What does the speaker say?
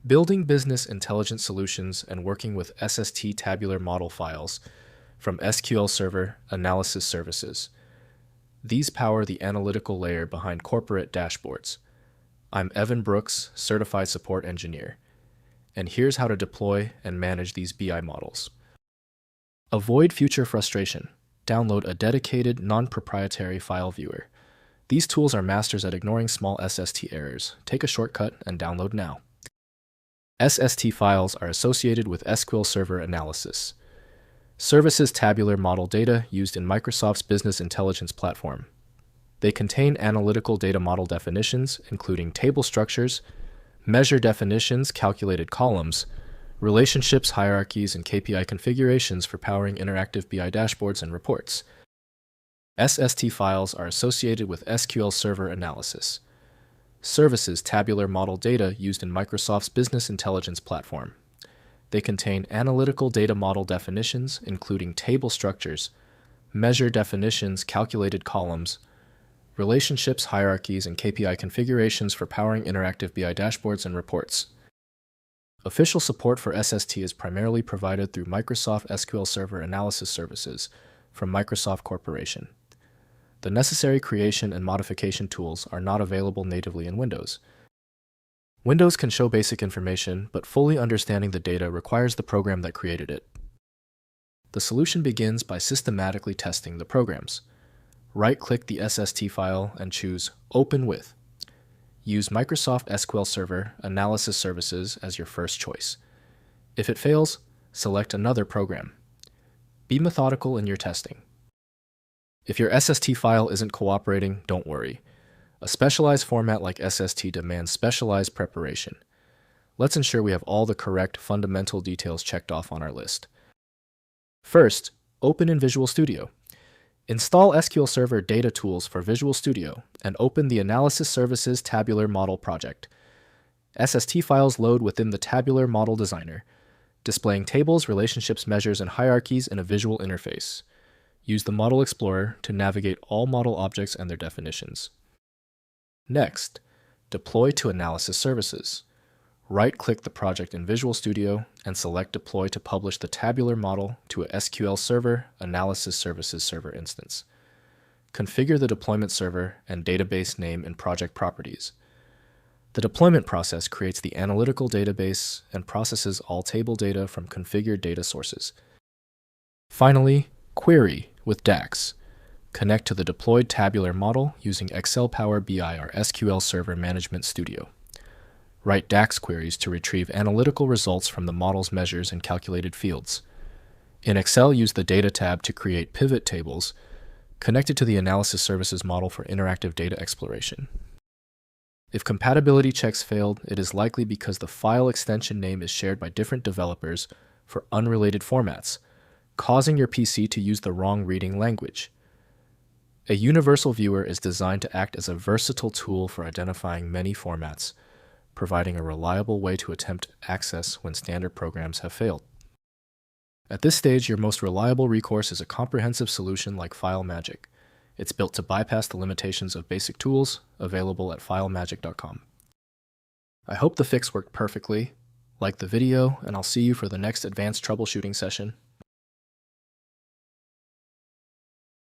Building business intelligence solutions and working with SST tabular model files from SQL Server Analysis Services. These power the analytical layer behind corporate dashboards. I'm Evan Brooks, Certified Support Engineer, and here's how to deploy and manage these BI models. Avoid future frustration. Download a dedicated, non-proprietary file viewer. These tools are masters at ignoring small SST errors. Take a shortcut and download now. SST files are associated with SQL Server Analysis Services tabular model data used in Microsoft's business intelligence platform. They contain analytical data model definitions, including table structures, measure definitions, calculated columns, relationships, hierarchies, and KPI configurations for powering interactive BI dashboards and reports. SST files are associated with SQL Server Analysis Services tabular model data used in Microsoft's business intelligence platform. They contain analytical data model definitions, including table structures, measure definitions, calculated columns, relationships, hierarchies, and KPI configurations for powering interactive BI dashboards and reports. Official support for SST is primarily provided through Microsoft SQL Server Analysis Services from Microsoft Corporation. The necessary creation and modification tools are not available natively in Windows. Windows can show basic information, but fully understanding the data requires the program that created it. The solution begins by systematically testing the programs. Right-click the SST file and choose Open With. Use Microsoft SQL Server Analysis Services as your first choice. If it fails, select another program. Be methodical in your testing. If your SST file isn't cooperating, don't worry. A specialized format like SST demands specialized preparation. Let's ensure we have all the correct fundamental details checked off on our list. First, open in Visual Studio. Install SQL Server Data Tools for Visual Studio and open the Analysis Services Tabular Model project. SST files load within the Tabular Model Designer, displaying tables, relationships, measures, and hierarchies in a visual interface. Use the Model Explorer to navigate all model objects and their definitions. Next, deploy to Analysis Services. Right-click the project in Visual Studio and select Deploy to publish the tabular model to a SQL Server Analysis Services server instance. Configure the deployment server and database name in project properties. The deployment process creates the analytical database and processes all table data from configured data sources. Finally, query with DAX. Connect to the deployed tabular model using Excel Power BI or SQL Server Management Studio. Write DAX queries to retrieve analytical results from the model's measures and calculated fields. In Excel, use the Data tab to create pivot tables connected to the Analysis Services model for interactive data exploration. If compatibility checks failed, it is likely because the file extension name is shared by different developers for unrelated formats, causing your PC to use the wrong reading language. A universal viewer is designed to act as a versatile tool for identifying many formats, providing a reliable way to attempt access when standard programs have failed. At this stage, your most reliable recourse is a comprehensive solution like FileMagick. It's built to bypass the limitations of basic tools, available at filemagick.com. I hope the fix worked perfectly. Like the video, and I'll see you for the next advanced troubleshooting session.